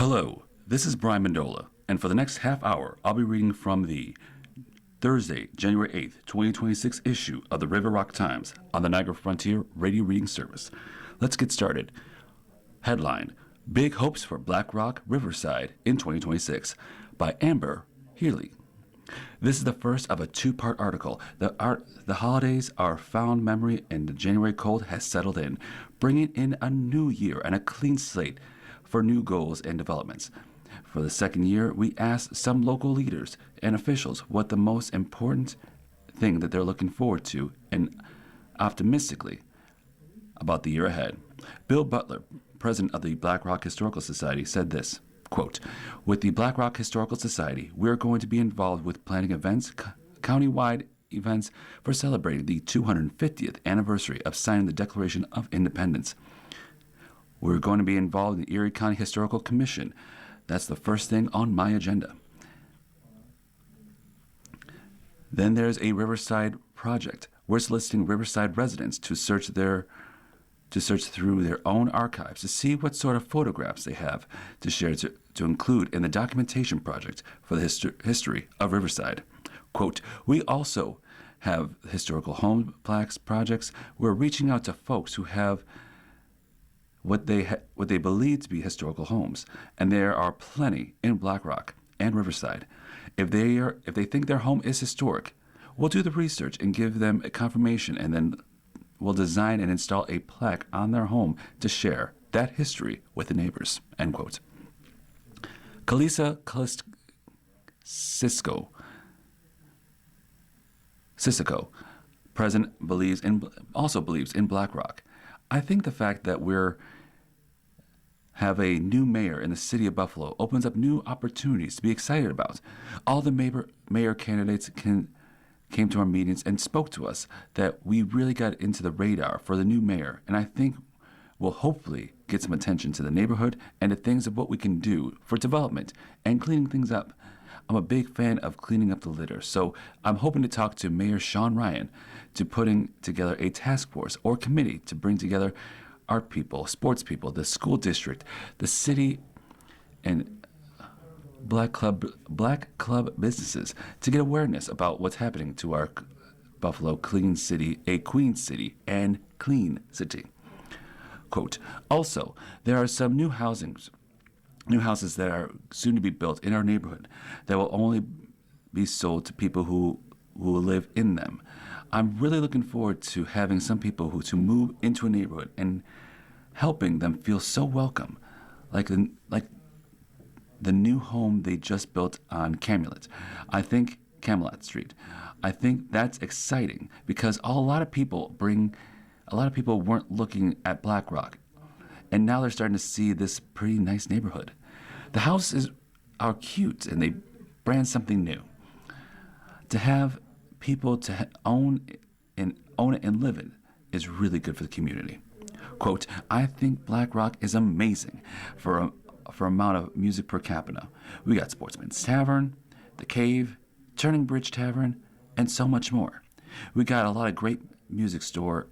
Hello, this is Brian Mendola, and for the next half hour, I'll be reading from the Thursday, January 8th, 2026 issue of the River Rock Times on the Niagara Frontier Radio Reading Service. Let's get started. Headline: Big Hopes for Black Rock Riverside in 2026 by Amber Healy. This is the first of a two-part article. The holidays are found memory, and the January cold has settled in, bringing in a new year and a clean slate for new goals and developments. For the second year, we asked some local leaders and officials what the most important thing that they're looking forward to and optimistically about the year ahead. Bill Butler, president of the Black Rock Historical Society, said this, quote, "With the Black Rock Historical Society, we're going to be involved with planning events, county-wide events for celebrating the 250th anniversary of signing the Declaration of Independence. We're going to be involved in the Erie County Historical Commission. That's the first thing on my agenda. Then there's a Riverside project. We're soliciting Riverside residents to search through their own archives to see what sort of photographs they have to share to include in the documentation project for the history of Riverside. Quote, we also have historical home plaques projects. We're reaching out to folks who have what they believe to be historical homes, and there are plenty in Black Rock and Riverside. If they think their home is historic, we'll do the research and give them a confirmation, and then we'll design and install a plaque on their home to share that history with the neighbors." End quote. Kalisa Sissoko, president, also believes in Black Rock. I think the fact that we're have a new mayor in the city of Buffalo opens up new opportunities to be excited about. All the mayor candidates came to our meetings and spoke to us that we really got into the radar for the new mayor, and I think we'll hopefully get some attention to the neighborhood and to things of what we can do for development and cleaning things up. I'm a big fan of cleaning up the litter, so I'm hoping to talk to Mayor Sean Ryan to putting together a task force or committee to bring together art people, sports people, the school district, the city, and black club businesses to get awareness about what's happening to our Buffalo clean city, a queen city and clean city. Quote, also, there are some new houses that are soon to be built in our neighborhood that will only be sold to people who live in them. I'm really looking forward to having some people to move into a neighborhood and helping them feel so welcome, like the new home they just built on Camelot Street. I think that's exciting because a lot of people weren't looking at Black Rock, and now they're starting to see this pretty nice neighborhood. The houses are cute and they brand something new. To have people to own it and live in is really good for the community. Quote, I think Black Rock is amazing for amount of music per capita. We got Sportsman's Tavern, The Cave, Turning Bridge Tavern, and so much more. We got a lot of great music store.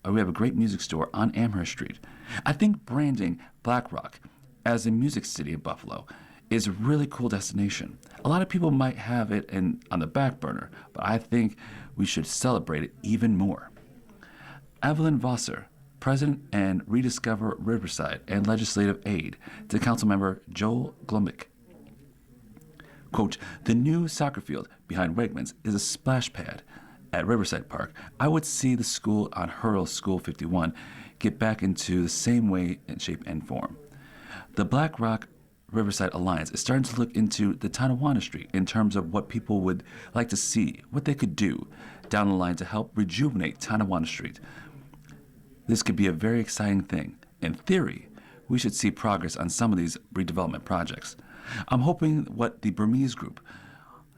We have a great music store on Amherst Street. I think branding Black Rock as a music city of Buffalo is a really cool destination. A lot of people might have it on the back burner, but I think we should celebrate it even more. Evelyn Vosser, president and Rediscover Riverside and legislative aide to Councilmember Joel Glumbick. Quote, the new soccer field behind Wegmans is a splash pad at Riverside Park. I would see the school on Hurl School 51 get back into the same way and shape and form. The Black Rock Riverside Alliance is starting to look into the Tonawanda Street in terms of what people would like to see, what they could do down the line to help rejuvenate Tonawanda Street. This could be a very exciting thing. In theory, we should see progress on some of these redevelopment projects. I'm hoping what the Burmese group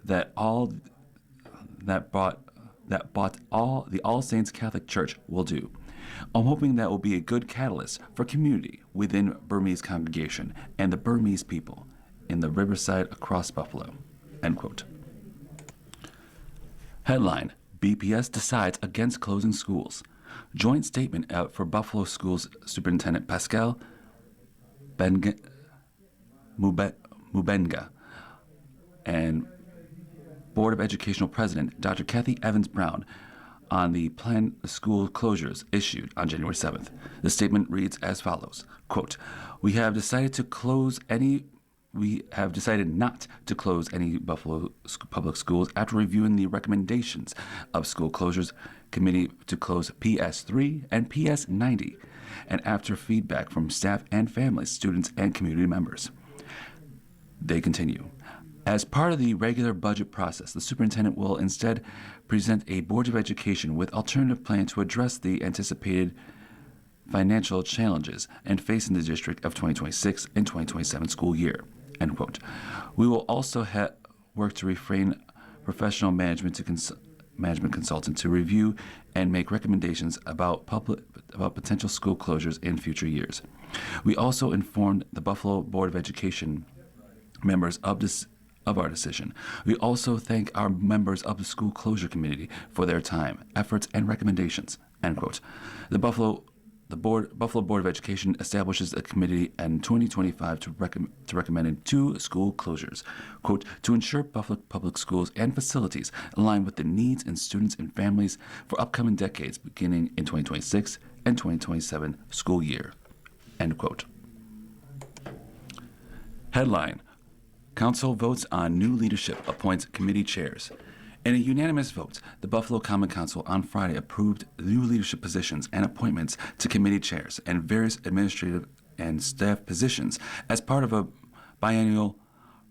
that bought the All Saints Catholic Church will do. I'm hoping that will be a good catalyst for community within Burmese congregation and the Burmese people in the Riverside across Buffalo. End quote. Headline, BPS decides against closing schools. Joint statement out for Buffalo Schools Superintendent Pascal Mubenga, and Board of Educational President Dr. Kathy Evans Brown on the planned school closures issued on January 7th. The statement reads as follows, quote, We have decided not to close any Buffalo public schools after reviewing the recommendations of School Closures Committee to close PS3 and PS90, and after feedback from staff and families, students, and community members. They continue. As part of the regular budget process, the superintendent will instead present a Board of Education with alternative plan to address the anticipated financial challenges and facing the district of 2026 and 2027 school year. End quote. We will also work to refrain professional management consultant to review and make recommendations about potential school closures in future years. We also informed the Buffalo Board of Education members of our decision. We also thank our members of the School Closure Committee for their time, efforts, and recommendations. End quote. The Buffalo Board of Education establishes a committee in 2025 to recommend 2 school closures, quote, to ensure Buffalo public schools and facilities align with the needs of students and families for upcoming decades beginning in 2026 and 2027 school year, end quote. Headline, Council votes on new leadership, appoints committee chairs. In a unanimous vote, the Buffalo Common Council on Friday approved new leadership positions and appointments to committee chairs and various administrative and staff positions as part of a biennial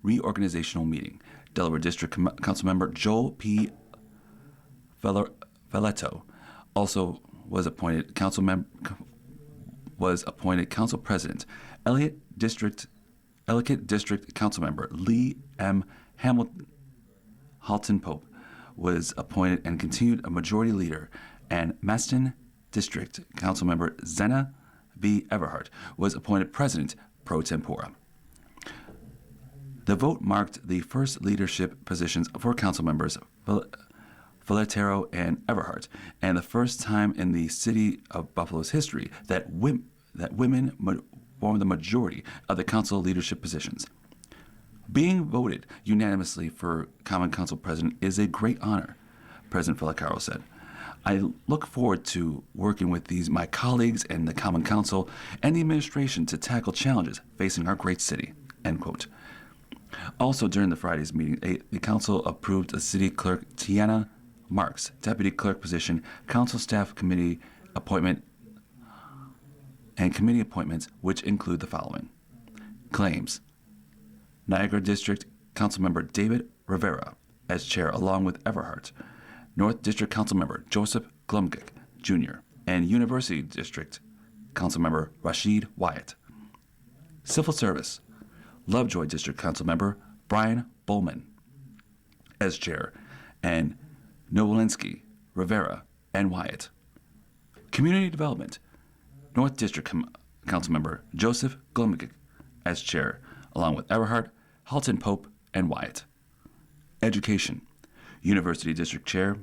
reorganizational meeting. Delaware District Councilmember Joel P. Velletto also was appointed council president. Ellicott District Councilmember Lee M. Halton Pope was appointed and continued a majority leader, and Maston District Councilmember Zena V. Everhart was appointed president pro tempore. The vote marked the first leadership positions for council members Velletto and Everhart, and the first time in the city of Buffalo's history that women formed the majority of the council leadership positions. Being voted unanimously for Common Council President is a great honor, President Filicaro said. I look forward to working with my colleagues in the Common Council and the administration to tackle challenges facing our great city, end quote. Also during the Friday's meeting, the council approved a city clerk Tiana Marks deputy clerk position, council staff committee appointment, and committee appointments, which include the following. Claims. Niagara District Councilmember David Rivera as chair along with Everhart. North District Councilmember Joseph Glumgick, Jr., and University District Councilmember Rashid Wyatt. Civil Service. Lovejoy District Councilmember Brian Bowman as chair, and Nowolinsky, Rivera, and Wyatt. Community Development. North District Councilmember Joseph Glumgick as chair, along with Everhart, Halton Pope, and Wyatt. Education. University District Chair,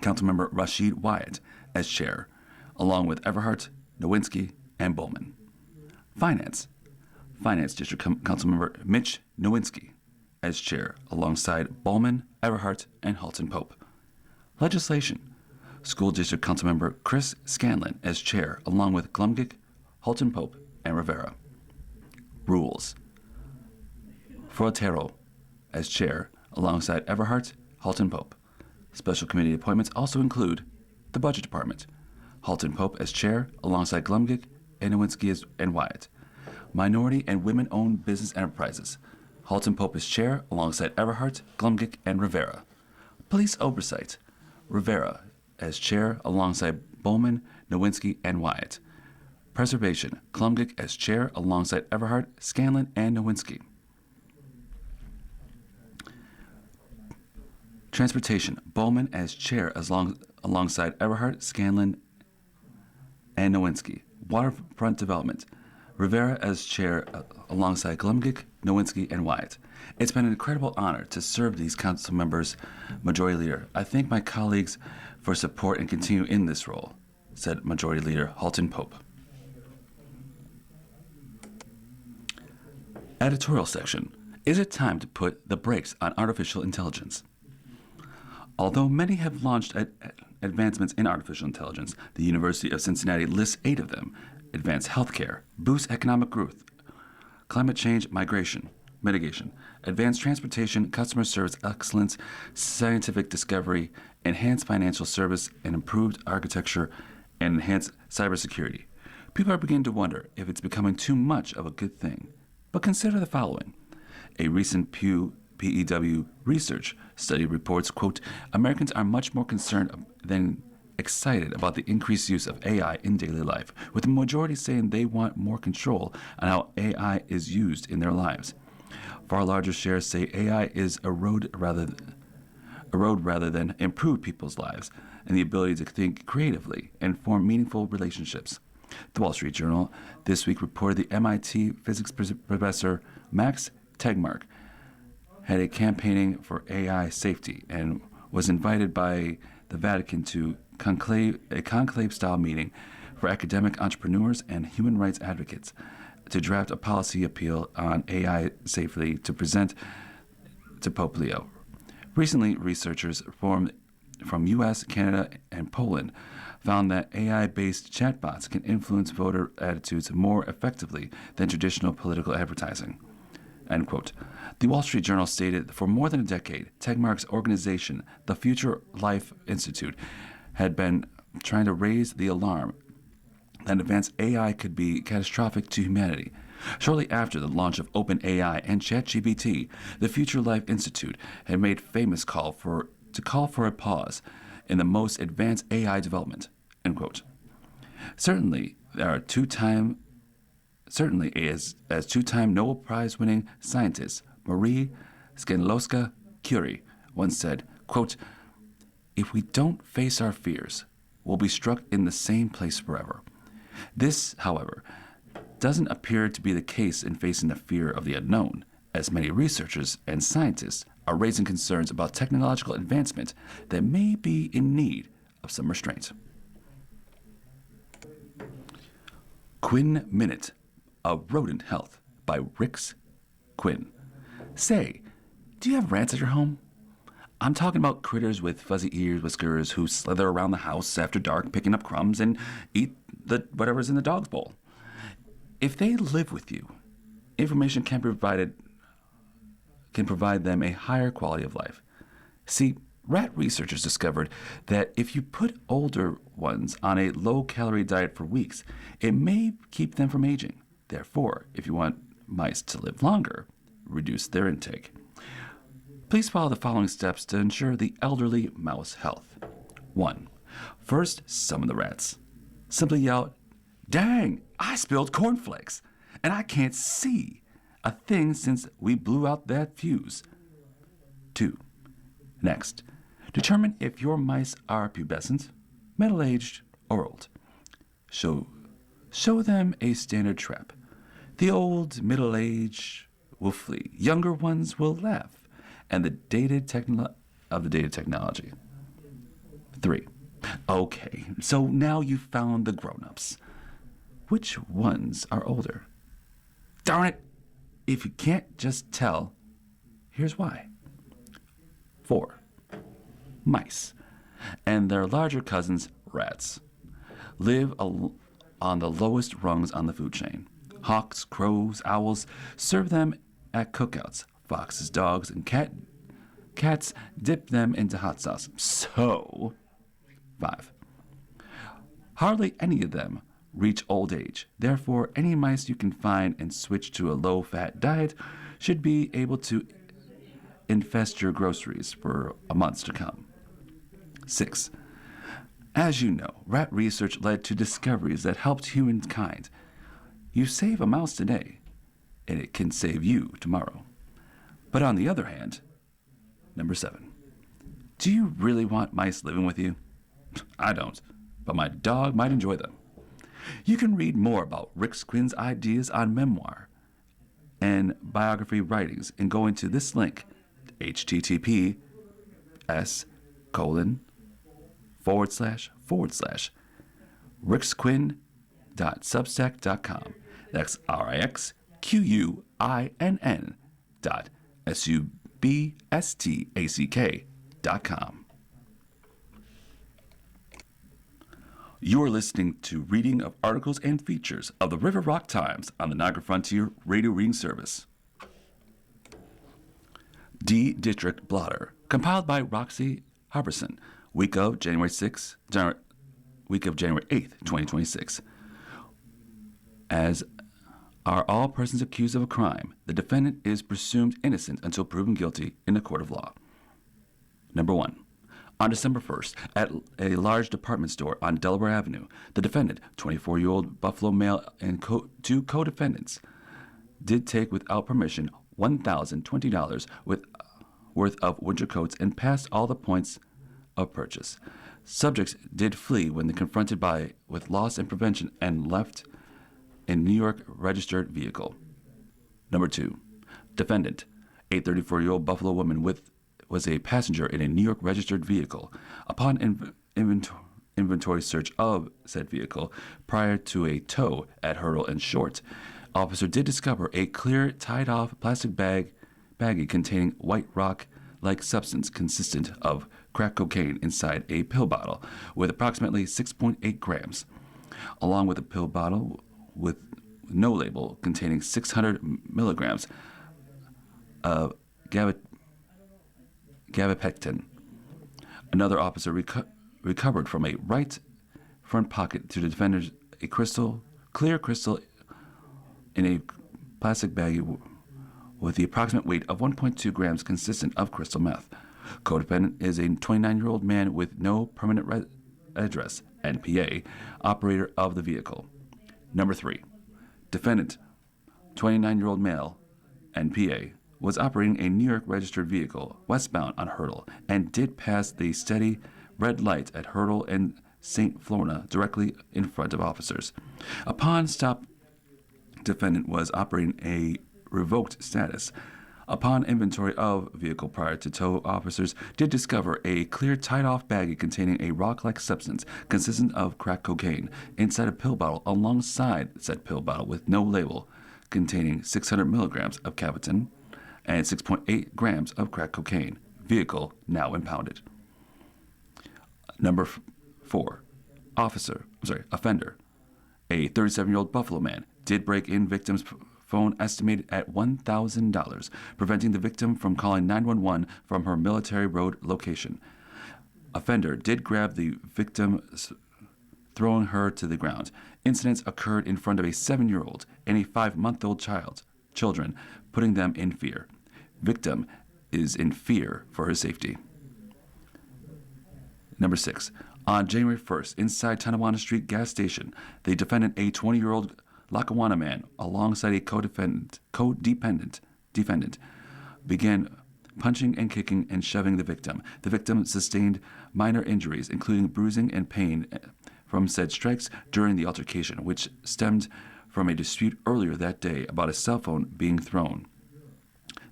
Councilmember Rashid Wyatt as chair, along with Everhart, Nowinski, and Bowman. Finance. Finance District Councilmember Mitch Nowinski as chair, alongside Bowman, Everhart, and Halton Pope. Legislation. School District Councilmember Chris Scanlon as chair, along with Glumgick, Halton Pope, and Rivera. Rules. Forotero as chair, alongside Everhart, Halton Pope. Special committee appointments also include the Budget Department. Halton Pope as chair, alongside Glumgick, and Nowinski and Wyatt. Minority and Women-Owned Business Enterprises. Halton Pope as chair, alongside Everhart, Glumgick, and Rivera. Police Oversight. Rivera as chair, alongside Bowman, Nowinski, and Wyatt. Preservation. Glumgick as chair, alongside Everhart, Scanlon, and Nowinski. Transportation. Bowman as chair, alongside Everhart, Scanlon, and Nowinski. Waterfront Development. Rivera as chair, alongside Glumgick, Nowinski, and Wyatt. It's been an incredible honor to serve these council members, Majority Leader. I thank my colleagues for support and continue in this role, said Majority Leader Halton Pope. Editorial section. Is it time to put the brakes on artificial intelligence? Although many have launched advancements in artificial intelligence, the University of Cincinnati lists 8 of them: advance healthcare, boost economic growth, climate change mitigation, advanced transportation, customer service excellence, scientific discovery, enhanced financial service, and improved architecture and enhanced cybersecurity. People are beginning to wonder if it's becoming too much of a good thing. But consider the following. A recent Pew PEW research study reports, quote, Americans are much more concerned than excited about the increased use of AI in daily life, with the majority saying they want more control on how AI is used in their lives. Far larger shares say AI is erode rather than improve people's lives and the ability to think creatively and form meaningful relationships. The Wall Street Journal this week reported the MIT physics professor Max Tegmark had a campaigning for AI safety and was invited by the Vatican to a conclave-style meeting for academic entrepreneurs and human rights advocates to draft a policy appeal on AI safely to present to Pope Leo. Recently, researchers from U.S., Canada, and Poland found that AI-based chatbots can influence voter attitudes more effectively than traditional political advertising. End quote. The Wall Street Journal stated that for more than a decade, Tegmark's organization, the Future Life Institute, had been trying to raise the alarm that advanced AI could be catastrophic to humanity. Shortly after the launch of OpenAI and ChatGPT, the Future Life Institute had made famous call for a pause in the most advanced AI development. End quote. Certainly, as two-time Nobel Prize-winning scientist Marie Sklodowska-Curie once said, quote, if we don't face our fears, we'll be struck in the same place forever. This, however, doesn't appear to be the case in facing the fear of the unknown, as many researchers and scientists are raising concerns about technological advancement that may be in need of some restraint. Quinn Minute, A Rodent Health by Rix Quinn. Say, do you have rats at your home? I'm talking about critters with fuzzy ears, whiskers, who slither around the house after dark, picking up crumbs and eat whatever's in the dog's bowl. If they live with you, information can provide them a higher quality of life. See, rat researchers discovered that if you put older ones on a low-calorie diet for weeks, it may keep them from aging. Therefore, if you want mice to live longer, reduce their intake. Please follow the following steps to ensure the elderly mouse health. 1. First, summon the rats. Simply yell, dang, I spilled cornflakes, and I can't see a thing since we blew out that fuse. 2. Next, determine if your mice are pubescent, middle-aged, or old. Show them a standard trap. The old, middle-aged will flee. Younger ones will laugh. And the dated technology. 3. Okay, so now you've found the grown-ups. Which ones are older? Darn it! If you can't just tell, here's why. 4. Mice and their larger cousins, rats, live on the lowest rungs on the food chain. Hawks, crows, owls serve them at cookouts. Foxes, dogs, and cats dip them into hot sauce. So, 5. Hardly any of them reach old age. Therefore, any mice you can find and switch to a low-fat diet should be able to infest your groceries for months to come. 6. As you know, rat research led to discoveries that helped humankind. You save a mouse today, and it can save you tomorrow. But on the other hand, number 7, do you really want mice living with you? I don't, but my dog might enjoy them. You can read more about Rix Quinn's ideas on memoir and biography writings and go into this link, https://rixquinn.substack.com. That's QUINN.SUBSTACK.com. You are listening to reading of articles and features of the River Rock Times on the Niagara Frontier Radio Reading Service. D District Blotter, compiled by Roxy Harbison, week of January 8th, 2026. As are all persons accused of a crime, the defendant is presumed innocent until proven guilty in a court of law. Number 1. On December 1st, at a large department store on Delaware Avenue, the defendant, 24-year-old Buffalo male, and two co-defendants did take without permission $1,020 worth of winter coats and passed all the points of purchase. Subjects did flee when confronted with loss and prevention and left in New York registered vehicle. Number 2. Defendant, a 34-year-old Buffalo woman was a passenger in a New York registered vehicle. Upon inventory search of said vehicle prior to a tow at Hurdle and Short, officer did discover a clear tied-off plastic baggie containing white rock-like substance consistent of crack cocaine inside a pill bottle with approximately 6.8 grams, along with a pill bottle with no label containing 600 milligrams of gabapentin. Another officer recovered from a right front pocket to the defendant a clear crystal in a plastic baggie with the approximate weight of 1.2 grams consistent of crystal meth. Co-defendant is a 29-year-old man with no permanent address, NPA, operator of the vehicle. Number 3. Defendant, 29-year-old male, NPA, was operating a New York registered vehicle westbound on Hurdle and did pass the steady red light at Hurdle and St. Florina directly in front of officers. Upon stop, defendant was operating a revoked status. Upon inventory of vehicle prior to tow, officers did discover a clear tied-off baggie containing a rock-like substance consistent of crack cocaine inside a pill bottle alongside said pill bottle with no label containing 600 milligrams of gabapentin and 6.8 grams of crack cocaine. Vehicle now impounded. Number 4. Offender. A 37-year-old Buffalo man did break in victim's phone estimated at $1,000, preventing the victim from calling 911 from her Military Road location. Offender did grab the victim, throwing her to the ground. Incidents occurred in front of a 7-year-old and a 5-month-old children, putting them in fear. Victim is in fear for her safety. Number 6. On January 1st, inside Tonawanda Street gas station, the defendant, a 20-year-old Lackawanna man, alongside a co-defendant, began punching and kicking and shoving the victim. The victim sustained minor injuries, including bruising and pain from said strikes during the altercation, which stemmed from a dispute earlier that day about a cell phone being thrown.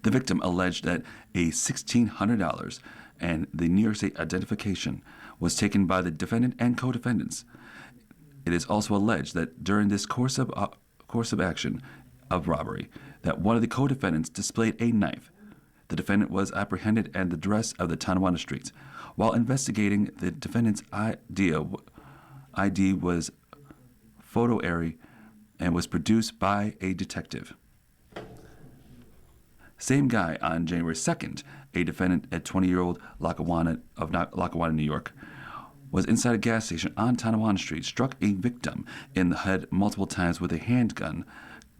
The victim alleged that a $1,600 and the New York State identification was taken by the defendant and co-defendants. It is also alleged that during this course of action of robbery, that one of the co-defendants displayed a knife. The defendant was apprehended at the address of the Tonawanda Street. While investigating, the defendant's ID was photo-airy and was produced by a detective. Same guy on January 2nd, a defendant at 20-year-old Lackawanna, New York, was inside a gas station on Tonawanda Street, struck a victim in the head multiple times with a handgun,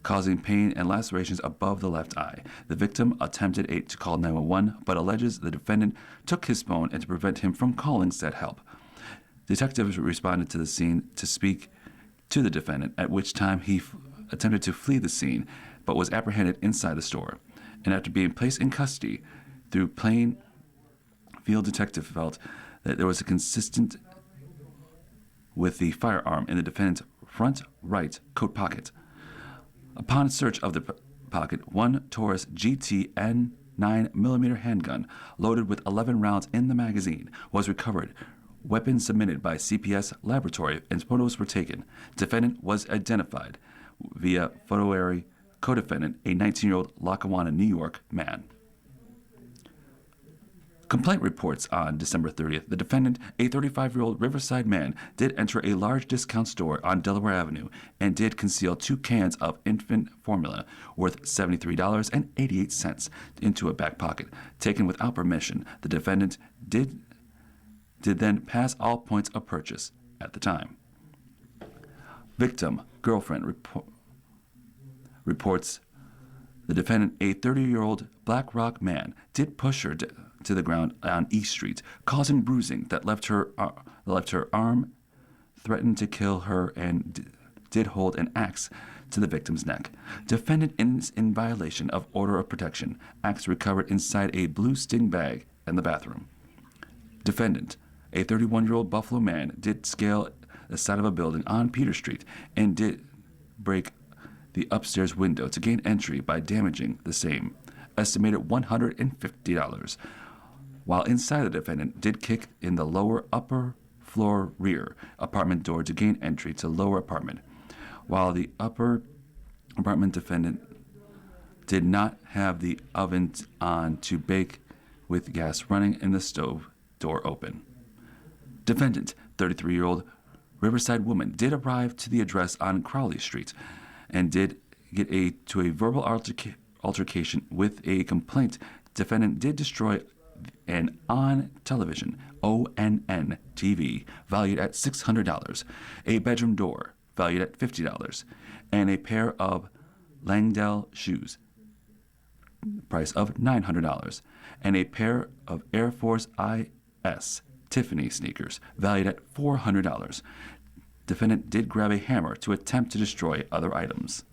causing pain and lacerations above the left eye. The victim attempted to call 911, but alleges the defendant took his phone and to prevent him from calling said help. Detectives responded to the scene to speak to the defendant, at which time he attempted to flee the scene, but was apprehended inside the store. And after being placed in custody, through plain field detective felt that there was a consistent with the firearm in the defendant's front right coat pocket. Upon search of the pocket, one Taurus GT N 9mm handgun loaded with 11 rounds in the magazine was recovered. Weapons submitted by CPS laboratory and photos were taken. Defendant was identified via photo-airy co-defendant, a 19-year-old Lackawanna, New York man. Complaint reports on December 30th, the defendant, a 35-year-old Riverside man, did enter a large discount store on Delaware Avenue and did conceal 2 cans of infant formula worth $73.88 into a back pocket. Taken without permission, the defendant did then pass all points of purchase at the time. Victim, girlfriend, reports the defendant, a 30-year-old Black Rock man, did push her to the ground on East Street, causing bruising that left her arm, threatened to kill her, and did hold an axe to the victim's neck. Defendant is in violation of order of protection. Axe recovered inside a blue Sting bag in the bathroom. Defendant, a 31-year-old Buffalo man, did scale the side of a building on Peter Street and did break the upstairs window to gain entry by damaging the same, estimated $150. While inside, the defendant did kick in the lower upper floor rear apartment door to gain entry to lower apartment. While the upper apartment defendant did not have the oven on to bake with gas running and the stove door open. Defendant, 33-year-old Riverside woman, did arrive to the address on Crowley Street and did get to a verbal altercation with a complaint. Defendant did destroy an on-television ONN TV valued at $600, a bedroom door valued at $50, and a pair of Langdale shoes, price of $900, and a pair of Air Force IS Tiffany sneakers valued at $400. Defendant did grab a hammer to attempt to destroy other items.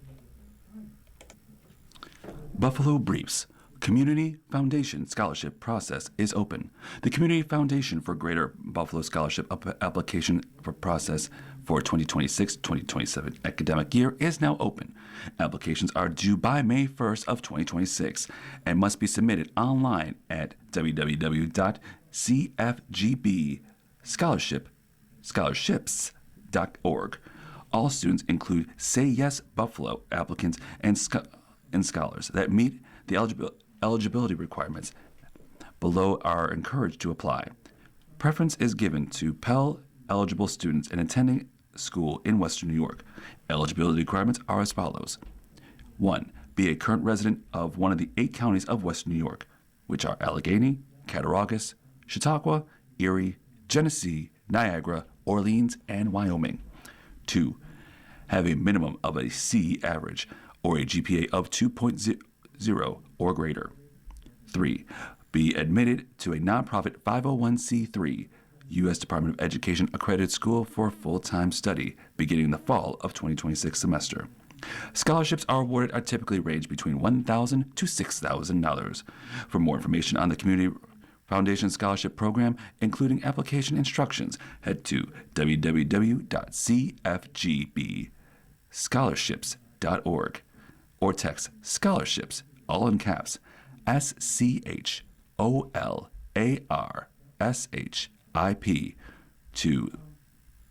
Buffalo Briefs. Community Foundation Scholarship process is open. The Community Foundation for Greater Buffalo Scholarship application for process for 2026-2027 academic year is now open. Applications are due by May 1st of 2026 and must be submitted online at www.cfgbscholarships.org. All students include Say Yes Buffalo applicants and scholars that meet the eligibility requirements below are encouraged to apply. Preference is given to Pell-eligible students and attending school in Western New York. Eligibility requirements are as follows. 1. Be a current resident of one of the 8 counties of Western New York, which are Allegheny, Cattaraugus, Chautauqua, Erie, Genesee, Niagara, Orleans, and Wyoming. 2. Have a minimum of a C average or a GPA of 2.0 or greater. 3. Be admitted to a nonprofit 501c3 U.S. Department of Education accredited school for full-time study beginning in the fall of 2026 semester. Scholarships are typically range between $1,000 to $6,000. For more information on the Community Foundation Scholarship Program, including application instructions, head to www.cfgbscholarships.org or text scholarships, all in caps, SCHOLARSHIP to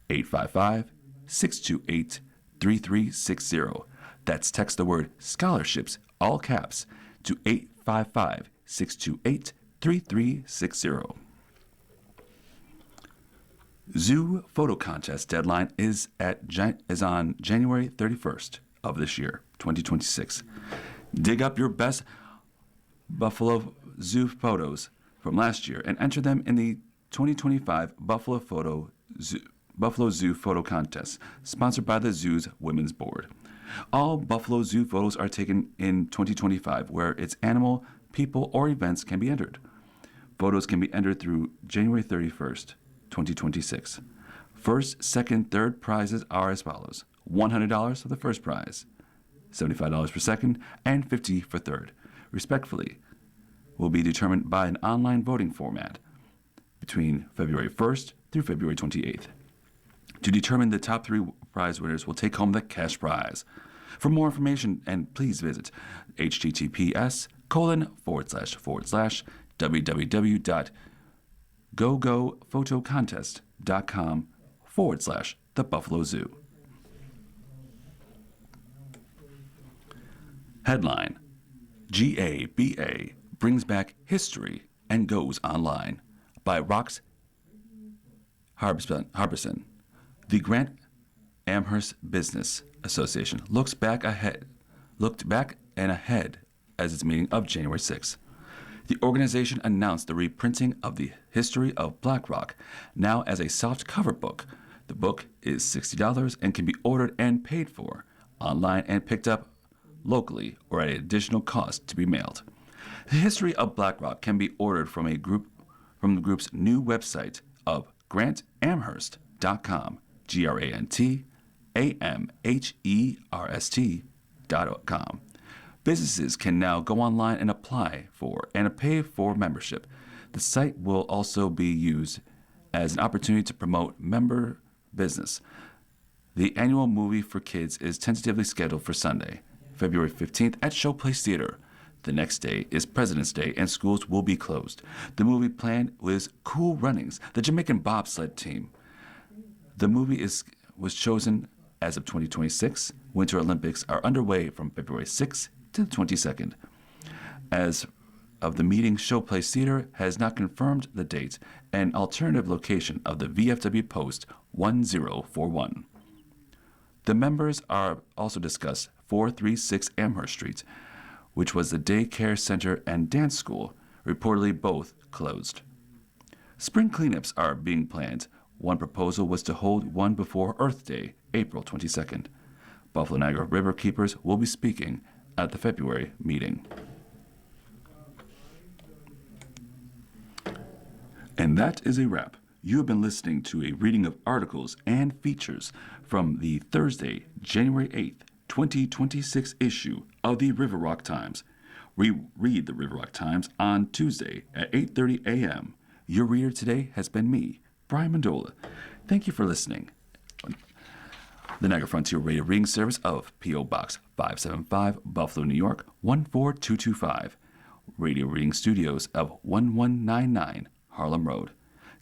855-628-3360. That's text the word scholarships, all caps, to 855-628-3360. Zoo photo contest deadline is on January 31st of this year, 2026. Dig up your best Buffalo Zoo photos from last year and enter them in the 2025 Buffalo Zoo Photo Contest, sponsored by the Zoo's Women's Board. All Buffalo Zoo photos are taken in 2025, where its animal, people, or events can be entered. Photos can be entered through January 31st, 2026. First, second, third prizes are as follows. $100 for the first prize, $75 for second, and $50 for third. Respectfully, will be determined by an online voting format between February 1st through February 28th. To determine the top 3 prize winners will take home the cash prize. For more information, and please visit https://www.gogophotocontest.com/the Buffalo Zoo. Headline: GABA brings back history and goes online, by Rox Harbison. The Grant Amherst Business Association looked back and ahead as its meeting of January 6th. The organization announced the reprinting of the history of BlackRock, now as a soft-cover book. The book is $60 and can be ordered and paid for online and picked up locally or at an additional cost to be mailed. The history of BlackRock can be ordered from the group's new website of grantamherst.com, GRANTAMHERST.com. Businesses can now go online and apply for and pay for membership. The site will also be used as an opportunity to promote member business. The annual movie for kids is tentatively scheduled for Sunday, February 15th at Showplace Theater. The next day is President's Day and schools will be closed. The movie planned was Cool Runnings, the Jamaican bobsled team. The movie was chosen as of 2026. Winter Olympics are underway from February 6th to the 22nd. As of the meeting, Showplace Theater has not confirmed the date and alternative location of the VFW Post 1041. The members are also discussed 436 Amherst Street, which was the daycare center and dance school, reportedly both closed. Spring cleanups are being planned. One proposal was to hold one before Earth Day, April 22nd. Buffalo Niagara River Keepers will be speaking at the February meeting. And that is a wrap. You have been listening to a reading of articles and features from the Thursday, January 8th, 2026 issue of the River Rock Times. We read the River Rock Times on Tuesday at 8:30 a.m. Your reader today has been me, Brian Mandola. Thank you for listening. The Niagara Frontier Radio Reading Service of P.O. Box 575, Buffalo, New York 14225. Radio Reading Studios of 1199 Harlem Road,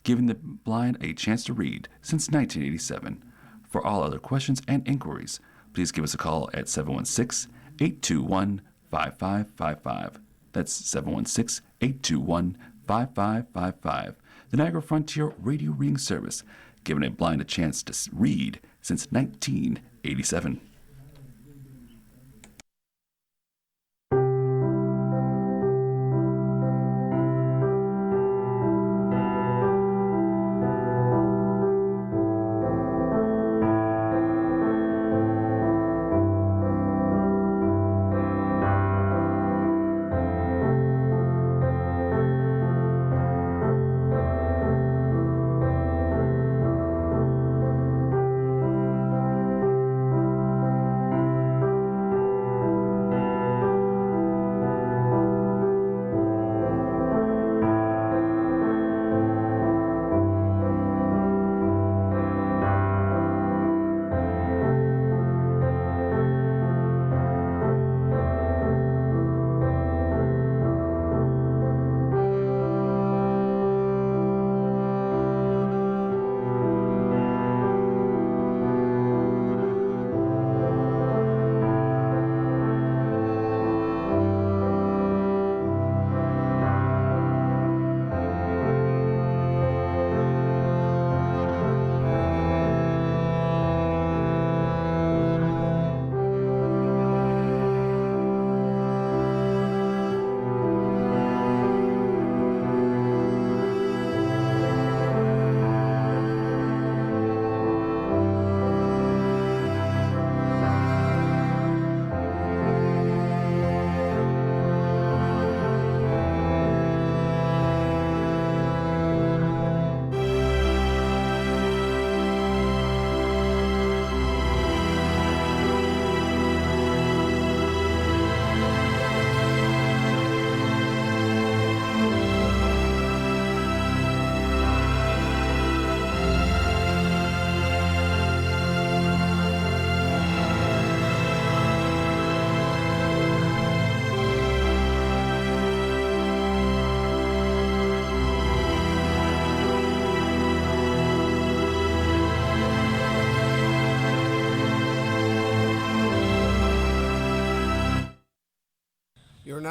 giving the blind a chance to read since 1987. For all other questions and inquiries, please give us a call at 716-821-5555. That's 716-821-5555. The Niagara Frontier Radio Reading Service, giving a blind a chance to read since 1987.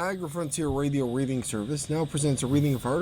Niagara Frontier Radio Reading Service now presents a reading of article